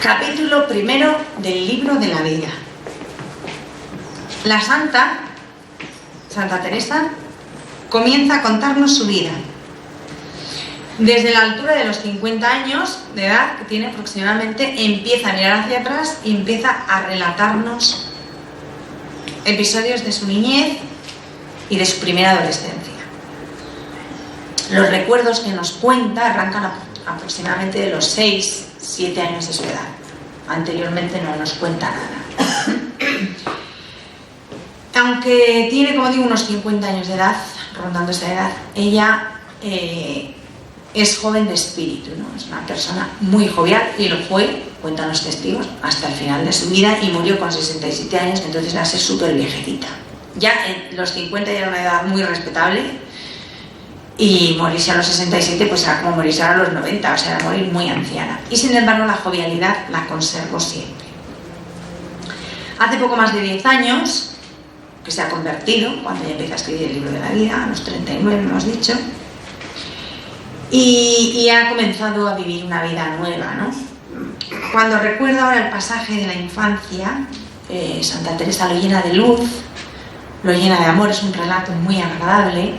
Capítulo primero del libro de la vida. La Santa Teresa comienza a contarnos su vida. Desde la altura de los 50 años de edad que tiene aproximadamente, empieza a mirar hacia atrás y empieza a relatarnos episodios de su niñez y de su primera adolescencia. Los recuerdos que nos cuenta arrancan aproximadamente de los 6-7 años de su edad. Anteriormente no nos cuenta nada. Aunque tiene, como digo, unos 50 años de edad, rondando esa edad, ella es joven de espíritu, ¿no? Es una persona muy jovial y lo fue, cuentan los testigos, hasta el final de su vida, y murió con 67 años, entonces va a ser súper viejecita. Ya en los 50 ya era una edad muy respetable, y morirse a los 67 pues era como morirse a los 90, o sea, era morir muy anciana. Y sin embargo la jovialidad la conservó siempre. Hace poco más de 10 años que se ha convertido, cuando ya empieza a escribir el libro de la vida, a los 39 hemos dicho, y ha comenzado a vivir una vida nueva, ¿no? Cuando recuerda ahora el pasaje de la infancia, Santa Teresa lo llena de luz, lo llena de amor, es un relato muy agradable.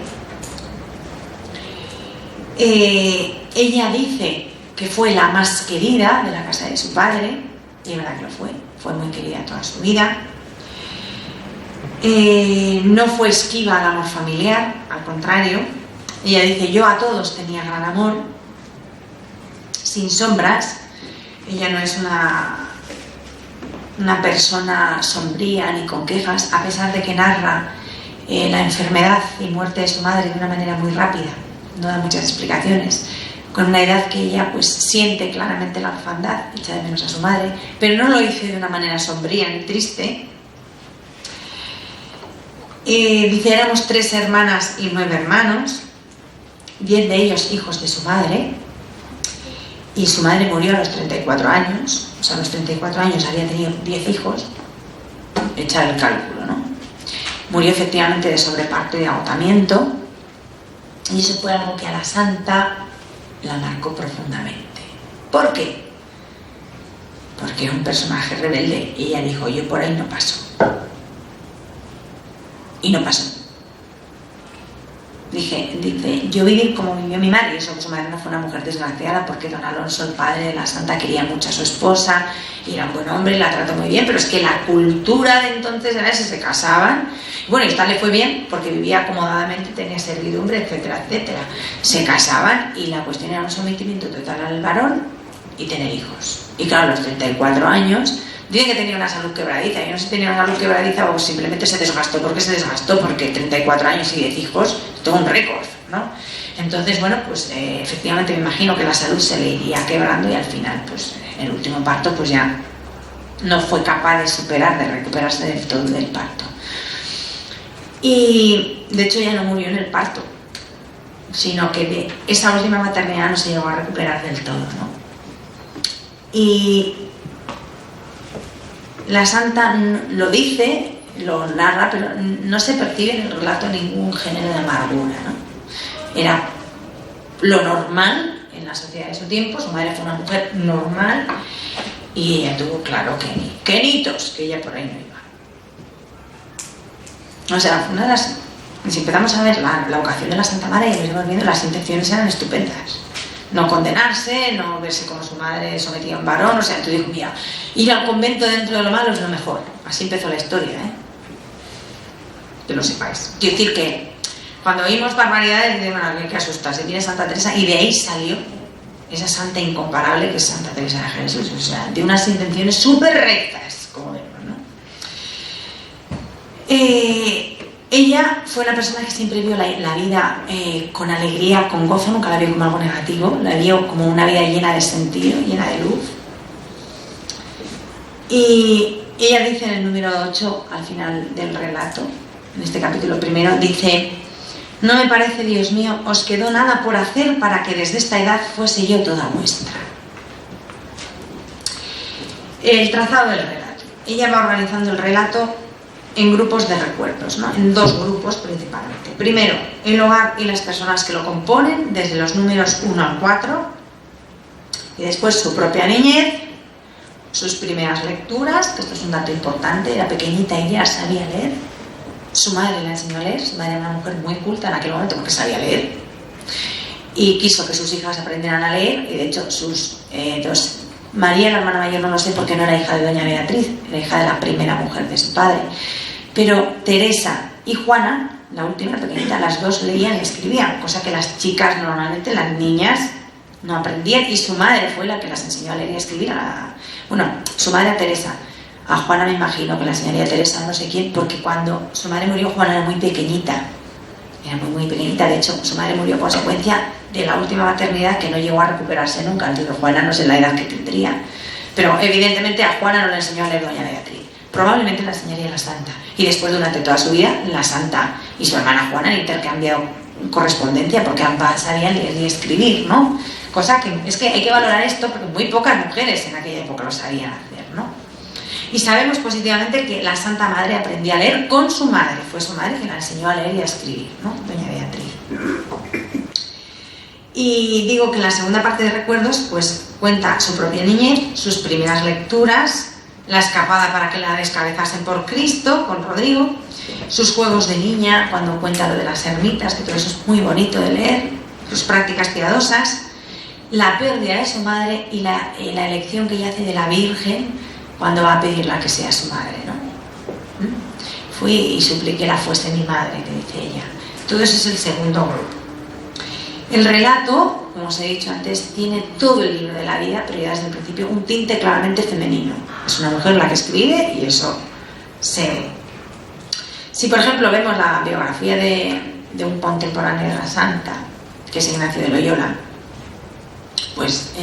Ella dice que fue la más querida de la casa de su padre, y es verdad que lo fue muy querida toda su vida. No fue esquiva al amor familiar, al contrario. Ella dice: yo a todos tenía gran amor, sin sombras. Ella no es una persona sombría ni con quejas, a pesar de que narra la enfermedad y muerte de su madre de una manera muy rápida. No da muchas explicaciones, con una edad que ella pues siente claramente la orfandad, echa de menos a su madre, pero no lo hizo de una manera sombría ni triste. Dice: éramos 3 hermanas y 9 hermanos, 10 de ellos hijos de su madre, y su madre murió a los 34 años, o sea, a los 34 años había tenido 10 hijos, echar el cálculo, ¿no? Murió efectivamente de sobreparto y de agotamiento. Y eso fue algo que a la Santa la marcó profundamente. ¿Por qué? Porque era un personaje rebelde y ella dijo: yo por ahí no paso. Y no pasó. Dice, yo viví como vivió mi madre, y eso que su madre no fue una mujer desgraciada, porque don Alonso, el padre de la Santa, quería mucho a su esposa, y era un buen hombre, y la trató muy bien, pero es que la cultura de entonces era si se casaban. Bueno, y esta le fue bien, porque vivía acomodadamente, tenía servidumbre, etcétera, etcétera. Se casaban, y la cuestión era un sometimiento total al varón y tener hijos. Y claro, a los 34 años, dicen que tenía una salud quebradiza. Yo no sé si tenía una salud quebradiza o simplemente se desgastó. ¿Por qué se desgastó? Porque 34 años y 10 hijos, todo un récord, ¿no? Entonces, bueno, pues efectivamente me imagino que la salud se le iría quebrando, y al final, pues en el último parto, pues ya no fue capaz de recuperarse del todo del parto. Y de hecho ya no murió en el parto, sino que de esa última maternidad no se llegó a recuperar del todo, ¿no? Y la Santa lo dice, lo narra, pero no se percibe en el relato ningún género de amargura, ¿no? Era lo normal en la sociedad de su tiempo. Su madre fue una mujer normal y ella tuvo claro que nitos, que ella por ahí no iba. O sea, una de las, si empezamos a ver la vocación de la Santa Madre, y nos viendo, las intenciones eran estupendas. No condenarse, no verse como su madre sometía a un varón, o sea, tú dices: mira, ir al convento dentro de lo malo es lo mejor. Así empezó la historia, que lo sepáis. Quiero decir que cuando oímos barbaridades, de bueno, hay que asustarse, tiene Santa Teresa, y de ahí salió esa santa incomparable que es Santa Teresa de Jesús, o sea, de unas intenciones súper rectas, como vemos, ¿no? Ella fue una persona que siempre vio la vida con alegría, con gozo, nunca la vio como algo negativo, la vio como una vida llena de sentido, llena de luz. Y ella dice en el número 8, al final del relato, en este capítulo primero, dice: no me parece, Dios mío, os quedó nada por hacer para que desde esta edad fuese yo toda vuestra. El trazado del relato. Ella va organizando el relato en grupos de recuerdos, ¿no? En 2 grupos principalmente. Primero, el hogar y las personas que lo componen, desde los números 1 al 4, y después su propia niñez, sus primeras lecturas, que esto es un dato importante, era pequeñita y ya sabía leer. Su madre la enseñó a leer, su madre era una mujer muy culta en aquel momento porque sabía leer. Y quiso que sus hijas aprendieran a leer, y de hecho sus dos... María, la hermana mayor, no lo sé porque no era hija de doña Beatriz, era hija de la primera mujer de su padre. Pero Teresa y Juana, la última, pequeñita, las dos leían y escribían, cosa que las chicas normalmente, las niñas, no aprendían, y su madre fue la que las enseñó a leer y a escribir. Bueno, su madre a Teresa. A Juana me imagino que la enseñaría a Teresa, no sé quién, porque cuando su madre murió, Juana era muy pequeñita. Era muy pequeñita, de hecho, su madre murió a consecuencia de la última maternidad que no llegó a recuperarse nunca. Entonces Juana no sé la edad que tendría, pero evidentemente a Juana no le enseñó a leer doña Beatriz. Probablemente la enseñaría la santa. Y después, durante toda su vida, la santa y su hermana Juana han intercambiado correspondencia porque ambas sabían leer y escribir, ¿no? Cosa que es que hay que valorar esto porque muy pocas mujeres en aquella época lo sabían hacer, ¿no? Y sabemos positivamente que la Santa Madre aprendía a leer con su madre. Fue su madre quien la enseñó a leer y a escribir, ¿no? Doña Beatriz. Y digo que en la segunda parte de recuerdos, pues cuenta su propia niñez, sus primeras lecturas, la escapada para que la descabezasen por Cristo, con Rodrigo, sus juegos de niña, cuando cuenta lo de las ermitas, que todo eso es muy bonito de leer, sus prácticas piadosas, la pérdida de su madre y la elección que ella hace de la Virgen cuando va a pedirla que sea su madre, ¿no? Fui y supliqué la fuese mi madre, que dice ella. Todo eso es el segundo grupo. El relato, como os he dicho antes, tiene todo el libro de la vida, pero ya desde el principio un tinte claramente femenino. Es una mujer la que escribe y eso se ve. Si por ejemplo vemos la biografía de un contemporáneo de la Santa, que es Ignacio de Loyola, pues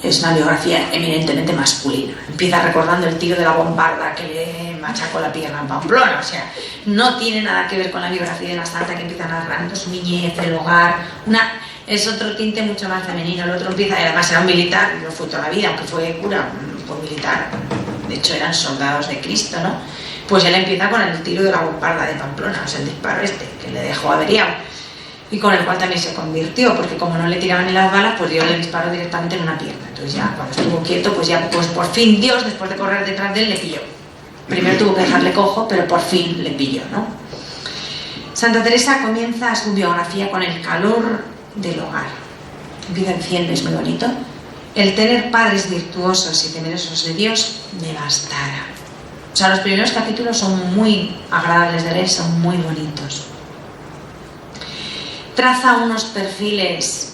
es una biografía eminentemente masculina. Empieza recordando el tiro de la bombarda que le machacó la pierna en Pamplona, o sea, no tiene nada que ver con la biografía de la Santa, que empieza narrando su niñez, el hogar, es otro tinte mucho más femenino. El otro empieza, además era un militar, no fue toda la vida, aunque fue cura, fue militar, de hecho eran soldados de Cristo, ¿no? Pues él empieza con el tiro de la bombarda de Pamplona, o sea, el disparo que le dejó averiado, y con el cual también se convirtió, porque como no le tiraban ni las balas, pues dio el disparo directamente en una pierna. Entonces ya cuando estuvo quieto, pues por fin Dios, después de correr detrás de él, le pilló. Primero tuvo que dejarle cojo, pero por fin le pilló, ¿no? Santa Teresa comienza su biografía con el calor del hogar. Empieza diciendo, es muy bonito: el tener padres virtuosos y temerosos de Dios me bastara. O sea, los primeros capítulos son muy agradables de leer, son muy bonitos. Traza unos perfiles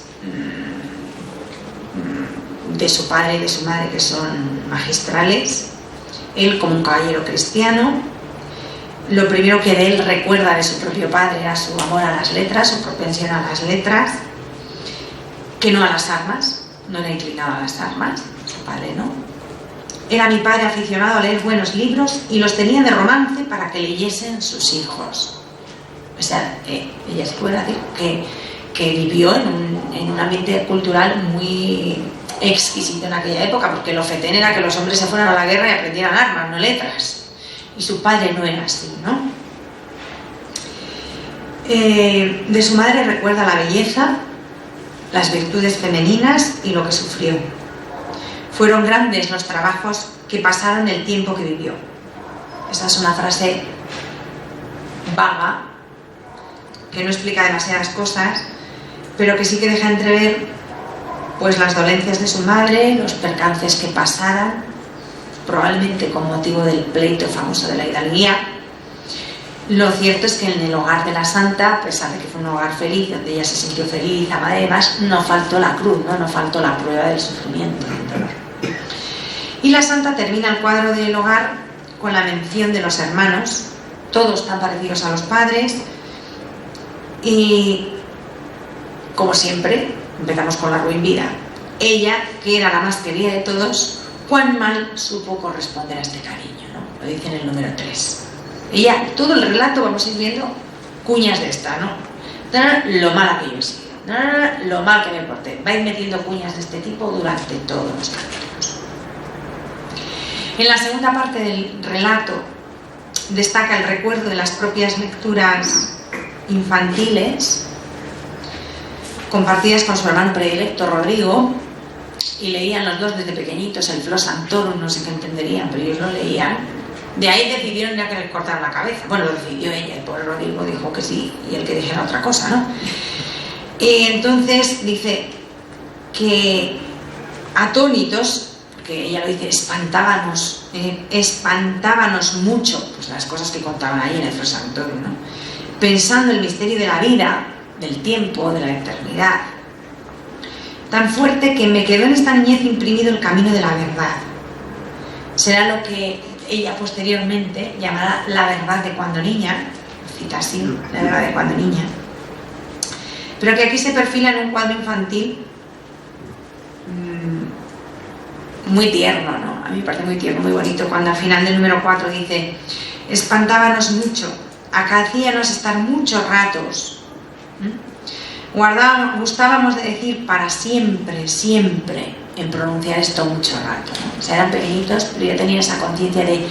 de su padre y de su madre que son magistrales. Él, como un caballero cristiano, lo primero que de él recuerda de su propio padre era su amor a las letras, su propensión a las letras, que no a las armas, no era inclinado a las armas, su padre no. Era mi padre aficionado a leer buenos libros y los tenía de romance para que leyesen sus hijos. O sea, ella se puede decir que vivió en un ambiente cultural muy exquisito en aquella época, porque lo fetén era que los hombres se fueran a la guerra y aprendieran armas, no letras. Y su padre no era así, ¿no? De su madre recuerda la belleza, las virtudes femeninas y lo que sufrió. Fueron grandes los trabajos que pasaron el tiempo que vivió. Esa es una frase vaga, que no explica demasiadas cosas, pero que sí que deja entrever pues las dolencias de su madre, los percances que pasaran, probablemente con motivo del pleito famoso de la hidalguía. Lo cierto es que en el hogar de la Santa, a pesar de que fue un hogar feliz, donde ella se sintió feliz, amada y demás, no faltó la cruz, no faltó la prueba del sufrimiento, del dolor. Y la Santa termina el cuadro del hogar con la mención de los hermanos, todos tan parecidos a los padres. Y, como siempre, empezamos con la ruin vida. Ella, que era la más querida de todos, cuán mal supo corresponder a este cariño, ¿no? Lo dice en el número 3. Ella, todo el relato vamos a ir viendo cuñas de esta, ¿no? Lo mala que yo he sido, lo mal que me porté. Va a ir metiendo cuñas de este tipo durante todos los capítulos. En la segunda parte del relato destaca el recuerdo de las propias lecturas infantiles compartidas con su hermano predilecto Rodrigo, y leían los dos desde pequeñitos el Flos Sanctorum, no sé qué entenderían, pero ellos lo leían. De ahí decidieron ya que les cortaran la cabeza. Bueno, lo decidió ella, el pobre Rodrigo dijo que sí y el que dijera otra cosa, ¿no? Entonces dice que atónitos, que ella lo dice, espantábamos mucho pues las cosas que contaban ahí en el Flos Sanctorum, ¿no? Pensando el misterio de la vida, del tiempo, de la eternidad, tan fuerte que me quedó en esta niñez imprimido el camino de la verdad. Será lo que ella posteriormente llamará la verdad de cuando niña, cita así, la verdad de cuando niña, pero que aquí se perfila en un cuadro infantil muy tierno, ¿no? A mí me parece muy tierno, muy bonito, cuando al final del número 4 dice: espantábamos mucho, acaecíanos estar muchos ratos, gustábamos de decir para siempre, siempre, en pronunciar esto mucho rato, ¿no? O sea, eran pequeñitos, pero ya tenían esa conciencia de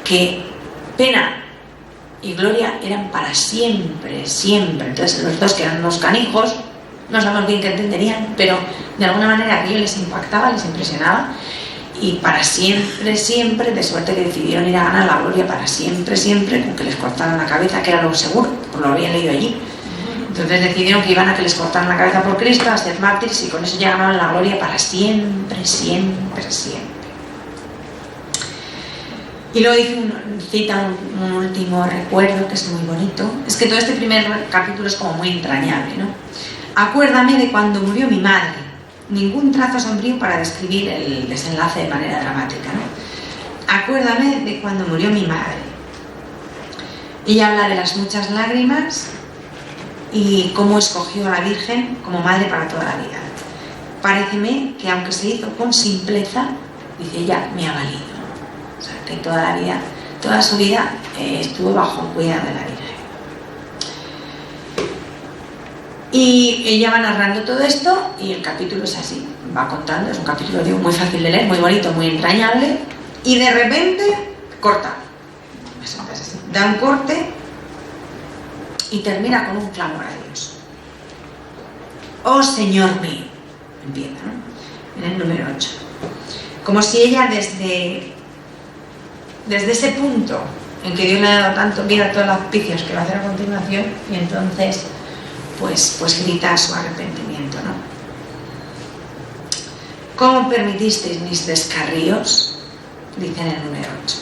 que pena y gloria eran para siempre, siempre. Entonces los dos, que eran unos canijos, no sabemos bien qué entenderían, pero de alguna manera aquello les impactaba, les impresionaba, y para siempre, siempre, de suerte que decidieron ir a ganar la gloria para siempre, siempre, con que les cortaran la cabeza, que era lo seguro, pues lo habían leído allí. Entonces decidieron que iban a que les cortaran la cabeza por Cristo, a ser mártires, y con eso ya ganaron la gloria para siempre, siempre, siempre. Y luego cita un último recuerdo que es muy bonito. Es que todo este primer capítulo es como muy entrañable, ¿no? Acuérdame de cuando murió mi madre. Ningún trazo sombrío para describir el desenlace de manera dramática, ¿no? Acuérdame de cuando murió mi madre. Ella habla de las muchas lágrimas y cómo escogió a la Virgen como madre para toda la vida. Paréceme que aunque se hizo con simpleza, dice ella, me ha valido. O sea, que toda la vida, toda su vida estuvo bajo el cuidado de la Virgen. Y ella va narrando todo esto y el capítulo es así, va contando, es un capítulo, digo, muy fácil de leer, muy bonito, muy entrañable, y de repente corta, da un corte y termina con un clamor a Dios. Oh Señor mío, empieza, ¿no? En el número 8. Como si ella desde ese punto en que Dios le ha dado tanto, mira todas las picias que va a hacer a continuación, y entonces pues grita su arrepentimiento, ¿no? ¿Cómo permitisteis mis descarríos? Dice en el número 8.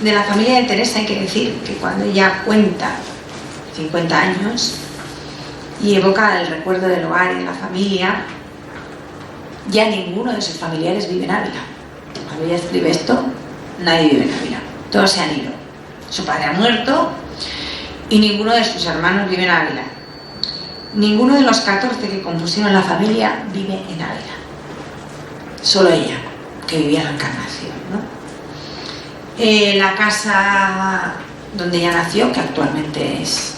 De la familia de Teresa hay que decir que cuando ella cuenta 50 años y evoca el recuerdo del hogar y de la familia, ya ninguno de sus familiares vive en Ávila. Cuando ella escribe esto, nadie vive en Ávila. Todos se han ido. Su padre ha muerto y ninguno de sus hermanos vive en Ávila. Ninguno de los 14 que compusieron la familia vive en Ávila. Solo ella, que vivía en la Encarnación, ¿no? La casa donde ella nació, que actualmente es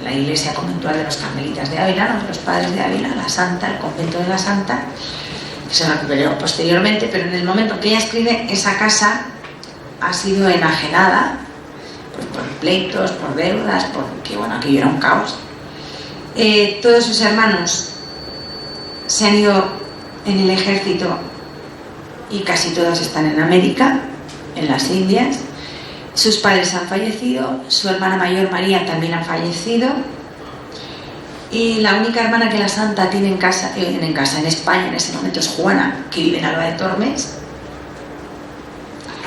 la iglesia conventual de los Carmelitas de Ávila, ¿no? De los padres de Ávila, la Santa, el convento de la Santa, que se recuperó posteriormente, pero en el momento que ella escribe, esa casa ha sido enajenada pues, por pleitos, por deudas, porque bueno, aquello era un caos. Todos sus hermanos se han ido en el ejército y casi todos están en América, en las Indias. Sus padres han fallecido, su hermana mayor María también ha fallecido, y la única hermana que la Santa tiene en España en ese momento es Juana, que vive en Alba de Tormes.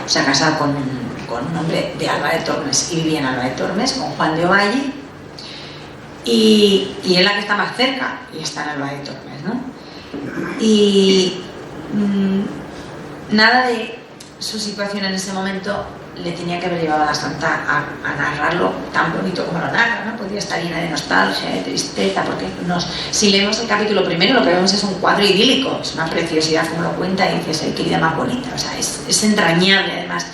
Se ha casado con un hombre de Alba de Tormes y vivía en Alba de Tormes, con Juan de Ovalle, y es la que está más cerca y está en Alba de Tormes, ¿no? Y nada de su situación en ese momento le tenía que haber llevado a la Santa a narrarlo tan bonito como lo narra, ¿no? Podría estar llena de nostalgia, de tristeza, porque si leemos el capítulo primero, lo que vemos es un cuadro idílico, es una preciosidad como lo cuenta, y dices, qué vida más bonita, o sea, es entrañable. Además,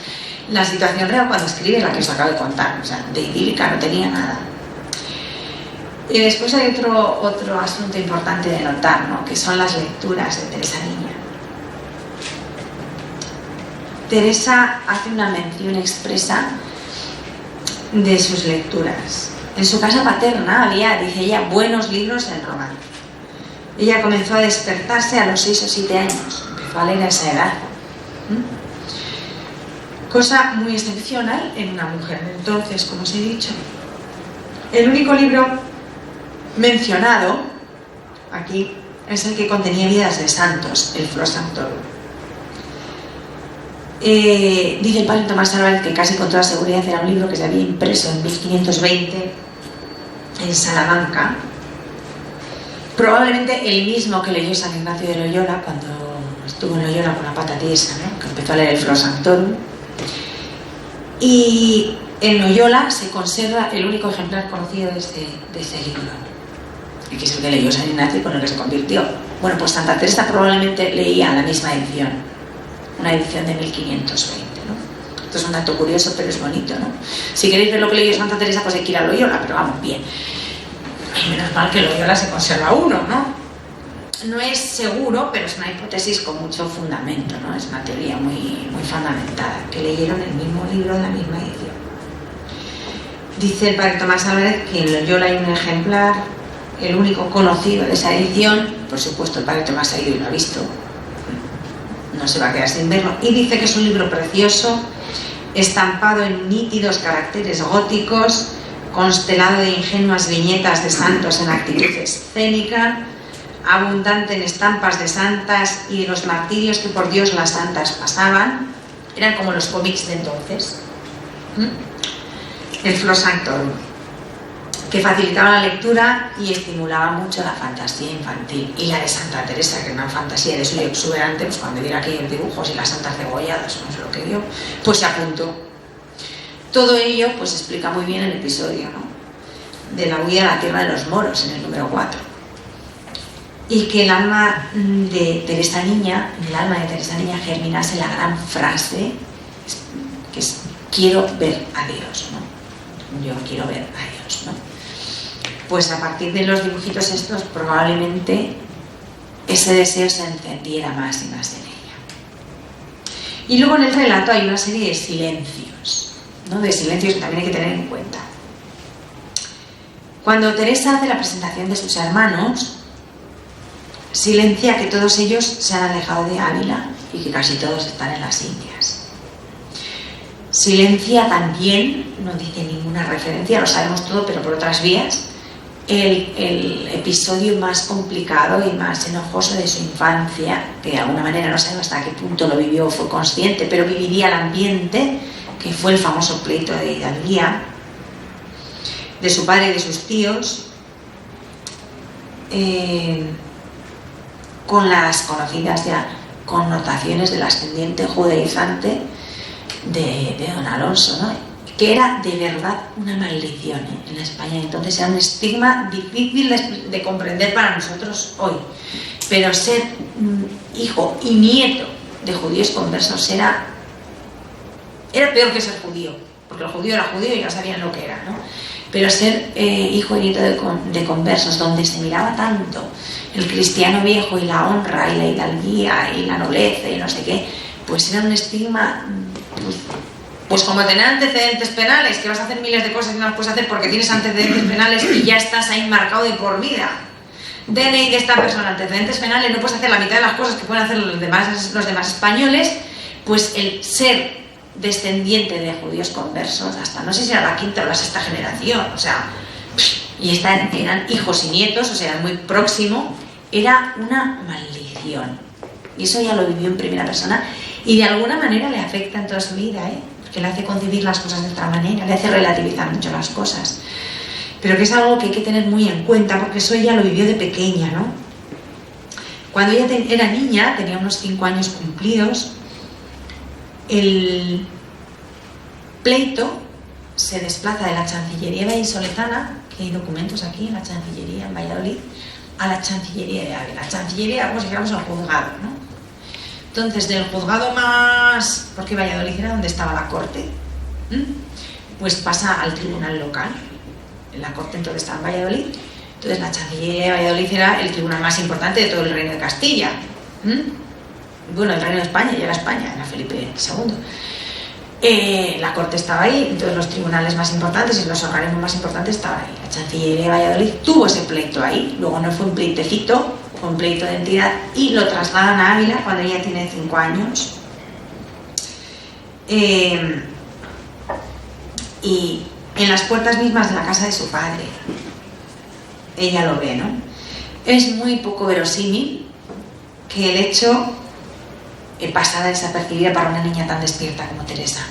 la situación real cuando escribe la que os acabo de contar, o sea, de idílica no tenía nada. Y después hay otro asunto importante de notar, ¿no? Que son las lecturas de Teresa Niña. Teresa hace una mención expresa de sus lecturas. En su casa paterna había, dice ella, buenos libros en román. Ella comenzó a despertarse a los 6 o 7 años, empezó a leer a esa edad. Cosa muy excepcional en una mujer de entonces, como os he dicho. El único libro mencionado aquí es el que contenía vidas de santos, el Flos Sanctorum. Dice el padre Tomás Álvarez que casi con toda seguridad era un libro que se había impreso en 1520 en Salamanca, probablemente el mismo que leyó San Ignacio de Loyola cuando estuvo en Loyola con la pata tiesa, ¿no? Que empezó a leer el Flos Sanctorum. Y en Loyola se conserva el único ejemplar conocido de ese libro, que es el que leyó San Ignacio y con el que se convirtió. Bueno, pues Santa Teresa probablemente leía la misma edición, una edición de 1520, ¿no? Esto es un dato curioso, pero es bonito, ¿no? Si queréis ver lo que leyó Santa Teresa, pues hay que ir a Loyola, pero vamos, bien. Y menos mal que Loyola se conserva uno, ¿no? No es seguro, pero es una hipótesis con mucho fundamento, ¿no? Es una teoría muy, muy fundamentada, que leyeron el mismo libro de la misma edición. Dice el padre Tomás Álvarez que en Loyola hay un ejemplar, el único conocido de esa edición. Por supuesto, el padre Tomás ha ido y lo ha visto, no se va a quedar sin verlo, y dice que es un libro precioso, estampado en nítidos caracteres góticos, constelado de ingenuas viñetas de santos en actitud escénica, abundante en estampas de santas y de los martirios que por Dios las santas pasaban. Eran como los cómics de entonces. El Flos Sanctorum, que facilitaba la lectura y estimulaba mucho la fantasía infantil. Y la de Santa Teresa, que era una fantasía de suyo exuberante, pues cuando viera aquellos dibujos y las santas cegolladas, no sé lo que dio, pues se apuntó. Todo ello pues explica muy bien el episodio, ¿no? De la huida a la tierra de los moros, en el número 4. Y que el alma de Teresa Niña, en el alma de Teresa Niña germinase la gran frase que es: quiero ver a Dios, ¿no? Yo quiero ver a Dios, ¿no? Pues a partir de los dibujitos estos probablemente ese deseo se encendiera más y más en ella. Y luego en el relato hay una serie de silencios, ¿no? De silencios que también hay que tener en cuenta. Cuando Teresa hace la presentación de sus hermanos, silencia que todos ellos se han alejado de Ávila y que casi todos están en las Indias. Silencia también, no dice ninguna referencia, lo sabemos todo, pero por otras vías, el episodio más complicado y más enojoso de su infancia, que de alguna manera no sabemos hasta qué punto lo vivió o fue consciente, pero viviría el ambiente, que fue el famoso pleito de hidalguía, de su padre y de sus tíos, con las conocidas ya connotaciones del ascendiente judaizante de don Alonso, ¿no? Que era de verdad una maldición, ¿eh? En España entonces era un estigma difícil de comprender para nosotros hoy, pero ser hijo y nieto de judíos conversos era peor que ser judío, porque el judío era judío y ya sabían lo que era, ¿no? Pero ser hijo y nieto de conversos, donde se miraba tanto el cristiano viejo y la honra y la hidalguía y la nobleza y no sé qué, pues era un estigma, pues como tener antecedentes penales, que vas a hacer miles de cosas que no las puedes hacer porque tienes antecedentes penales y ya estás ahí marcado de por vida. DNI de esta persona, antecedentes penales, no puedes hacer la mitad de las cosas que pueden hacer los demás españoles, pues el ser descendiente de judíos conversos, hasta no sé si era la quinta o la sexta generación, o sea, y eran hijos y nietos, o sea, muy próximo, era una maldición. Y eso ya lo vivió en primera persona y de alguna manera le afecta en toda su vida, porque le hace concebir las cosas de otra manera, le hace relativizar mucho las cosas. Pero que es algo que hay que tener muy en cuenta, porque eso ella lo vivió de pequeña, ¿no? Cuando ella era niña, tenía unos 5 años cumplidos, el pleito se desplaza de la Chancillería vallisoletana, que hay documentos aquí en la Chancillería en Valladolid, a la Chancillería de Ávila. La Chancillería, como si fuéramos el juzgado, ¿no? Entonces, del juzgado más, porque Valladolid era donde estaba la corte, pues pasa al tribunal local. La corte entonces estaba en Valladolid, entonces la Chancillería de Valladolid era el tribunal más importante de todo el Reino de Castilla. Bueno, el Reino de España, ya era España, era Felipe II. La corte estaba ahí, entonces los tribunales más importantes y los organismos más importantes estaban ahí. La Chancillería de Valladolid tuvo ese pleito ahí, luego no fue un pleitecito, fue un pleito de entidad, y lo trasladan a Ávila cuando ella tiene 5 años. Y en las puertas mismas de la casa de su padre, ella lo ve, ¿no? Es muy poco verosímil que el hecho pasara desapercibida para una niña tan despierta como Teresa.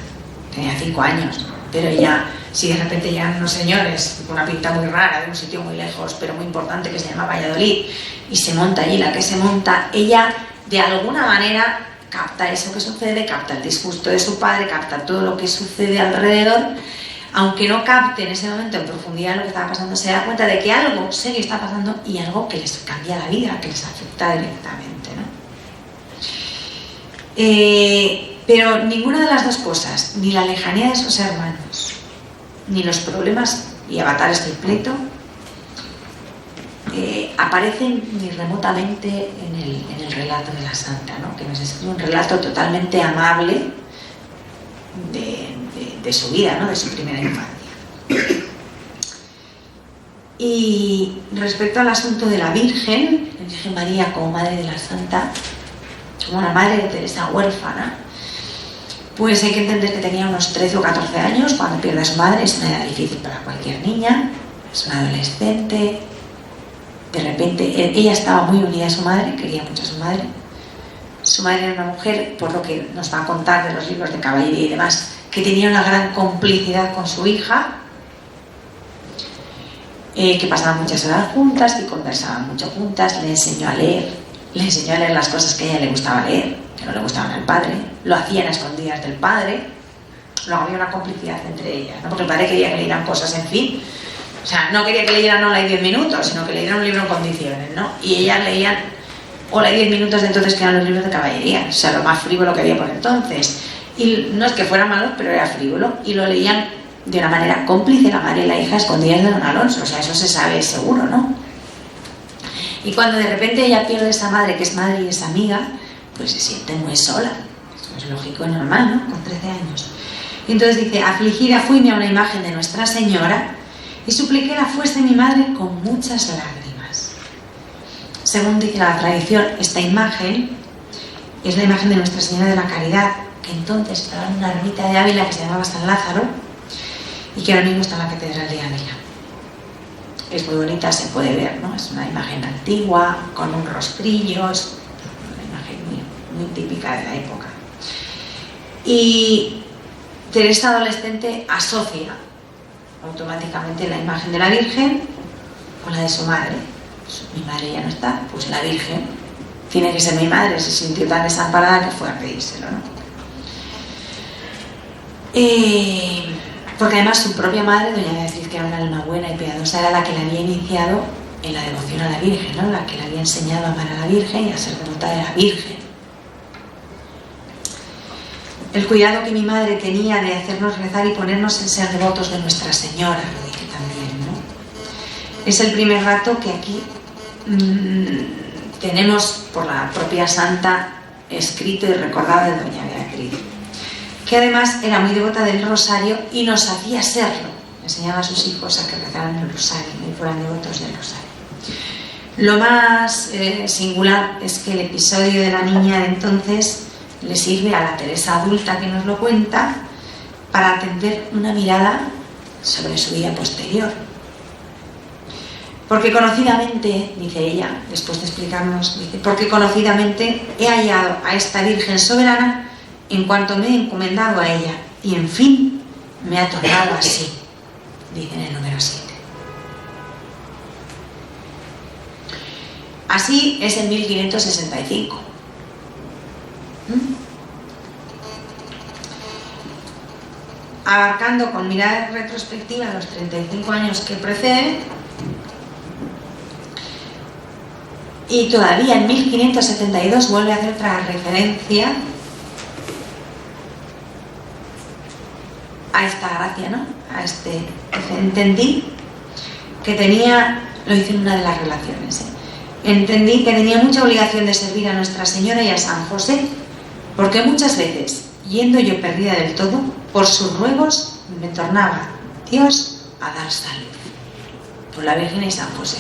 Tenía 5 años, pero ella, si de repente llegan unos señores con una pinta muy rara, de un sitio muy lejos, pero muy importante, que se llama Valladolid, y se monta allí la que se monta, ella de alguna manera capta eso que sucede, capta el disgusto de su padre, capta todo lo que sucede alrededor, aunque no capte en ese momento en profundidad lo que estaba pasando, se da cuenta de que algo serio está pasando y algo que les cambia la vida, que les afecta directamente, ¿no? Pero ninguna de las dos cosas, ni la lejanía de sus hermanos, ni los problemas y avatares del pleito, aparecen ni remotamente en el relato de la santa, ¿no? Que nos escribe un relato totalmente amable de su vida, ¿no? De su primera infancia. Y respecto al asunto de la Virgen María como madre de la santa, como la madre de Teresa huérfana, pues hay que entender que tenía unos 13 o 14 años cuando pierde a su madre. Es una edad difícil para cualquier niña, es una adolescente. De repente ella estaba muy unida a su madre, quería mucho a su madre. Su madre era una mujer, por lo que nos va a contar de los libros de caballería y demás, que tenía una gran complicidad con su hija, que pasaban muchas horas juntas, que conversaban mucho juntas, le enseñó a leer las cosas que a ella le gustaba leer, que no le gustaban al padre, lo hacían a escondidas del padre, luego había una complicidad entre ellas, ¿no? Porque el padre quería que leyeran cosas, en fin, o sea, no quería que leyeran Ola y 10 minutos, sino que leyeran un libro en condiciones, ¿no? Y ellas leían Ola y 10 minutos de entonces, que eran los libros de caballería, o sea, lo más frívolo que había por entonces. Y no es que fuera malo, pero era frívolo, y lo leían de una manera cómplice, la madre y la hija, escondidas de don Alonso, o sea, eso se sabe seguro, ¿no? Y cuando de repente ella pierde esa madre, que es madre y es amiga, pues se siente muy sola. Esto es lógico y normal, ¿no? Con 13 años. Y entonces dice: afligida fuime a una imagen de Nuestra Señora y supliqué la fuese mi madre con muchas lágrimas. Según dice la tradición, esta imagen es la imagen de Nuestra Señora de la Caridad, que entonces estaba en una ermita de Ávila que se llamaba San Lázaro y que ahora mismo está en la Catedral de Ávila. Es muy bonita, se puede ver, ¿no? Es una imagen antigua, con un rostrillo, es una imagen muy típica de la época. Y Teresa adolescente asocia automáticamente la imagen de la Virgen con la de su madre. Pues, mi madre ya no está, pues la Virgen tiene que ser mi madre. Se sintió tan desamparada que fue a pedírselo, ¿no? Porque además su propia madre, doña Beatriz, que era una alma buena y piadosa, era la que la había iniciado en la devoción a la Virgen, ¿no? La que le había enseñado a amar a la Virgen y a ser devota de la Virgen. El cuidado que mi madre tenía de hacernos rezar y ponernos en ser devotos de Nuestra Señora, lo dice también, ¿no? Es el primer rato que aquí tenemos por la propia santa escrito y recordado de doña Beatriz, que además era muy devota del rosario y nos hacía serlo. Enseñaba a sus hijos a que rezaran el rosario y fueran devotos del rosario. Lo más singular es que el episodio de la niña de entonces le sirve a la Teresa adulta que nos lo cuenta para atender una mirada sobre su vida posterior. Porque conocidamente, dice ella, después de explicarnos, dice: porque conocidamente he hallado a esta Virgen soberana en cuanto me he encomendado a ella, y en fin me ha tornado así, dice en el número 7. Así es en 1565. Abarcando con mirada retrospectiva los 35 años que preceden, y todavía en 1572 vuelve a hacer otra referencia a esta gracia, ¿no? A este, entendí que tenía, lo hice en una de las relaciones, entendí que tenía mucha obligación de servir a Nuestra Señora y a San José, porque muchas veces, yendo yo perdida del todo, por sus ruegos me tornaba Dios a dar salud. Por la Virgen y San José.